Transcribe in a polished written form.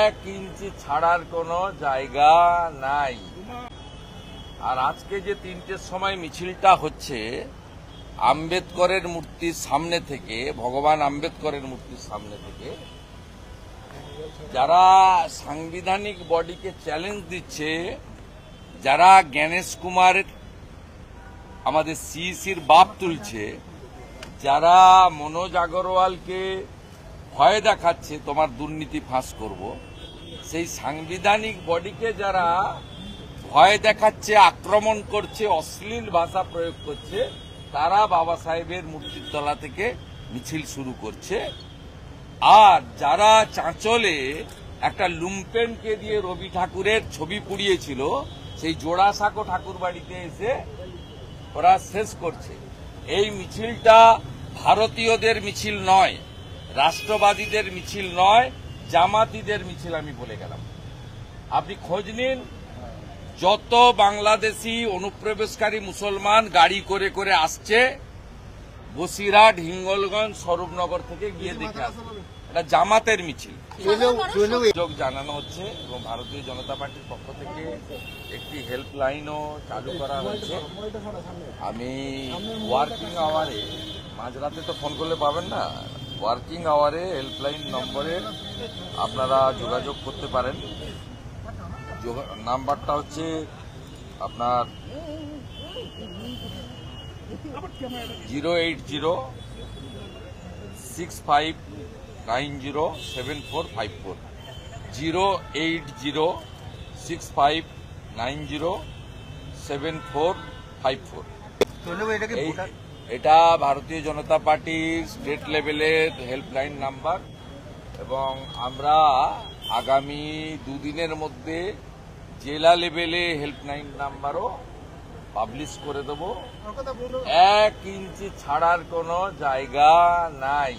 এক ইঞ্চি ছাড়ার কোনো জায়গা নাই। আর আজকে যে 3টের সময় মিছিলটা হচ্ছে আম্বেদকরের মূর্তির সামনে থেকে, ভগবান আম্বেদকরের মূর্তির সামনে থেকে, যারা সাংবিধানিক বডিকে চ্যালেঞ্জ দিচ্ছে, যারা জ্ঞানেশ কুমারের আমাদের সিইসির বাপ তুলছে, যারা মনোজ আগরওয়ালকে ভয় দেখাচ্ছে তোমার দুর্নীতি ফাঁস করব, সেই সাংবিধানিক বডিকে যারা ভয় দেখাচ্ছে, আক্রমণ করছে, অশ্লীল ভাষা প্রয়োগ করছে, তারা বাবা সাহেবের মূর্তির তলা থেকে মিছিল শুরু করছে। আর যারা চাঁচলে একটা লুম্পেনকে দিয়ে রবি ঠাকুরের ছবি পুড়িয়েছিল, সেই জোড়াসাঁকো ঠাকুর বাড়িতে এসে ওরা শেষ করছে। এই মিছিলটা ভারতীয়দের মিছিল নয়, রাষ্ট্রবাদীদের মিছিল নয়, জামাতিদের মিছিল আমি বলে গেলাম। আপনি খোঁজ নিন, যত বাংলাদেশি অনুপ্রবেশকারী মুসলমান গাড়ি করে করে আসছে বসিরহাট, হিঙ্গলগঞ্জ, স্বরূপনগর থেকে গিয়ে দেখে আসছে, এটা জামাতের মিছিল। যোগ জানানো হচ্ছে এবং ভারতীয় জনতা পার্টির পক্ষ থেকে একটি হেল্পলাইনও চালু করা হয়েছে। আমি ওয়ার্কিং আওয়ারে, মাঝরাতে তো ফোন করলে পাবেন না, ওয়ার্কিং আওয়ারে হেল্পলাইন নম্বরে আপনারা যোগাযোগ করতে পারেন। নাম্বারটা হচ্ছে আপনার 08065907454, 08065907454। এটা ভারতীয় জনতা পার্টির স্টেট লেভেলের হেল্পলাইন নাম্বার এবং আমরা আগামী দুদিনের মধ্যে জেলা লেভেলে হেল্পলাইন নাম্বারও পাবলিশ করে দেব। 1 ইঞ্চি ছাড়ার কোনো জায়গা নাই।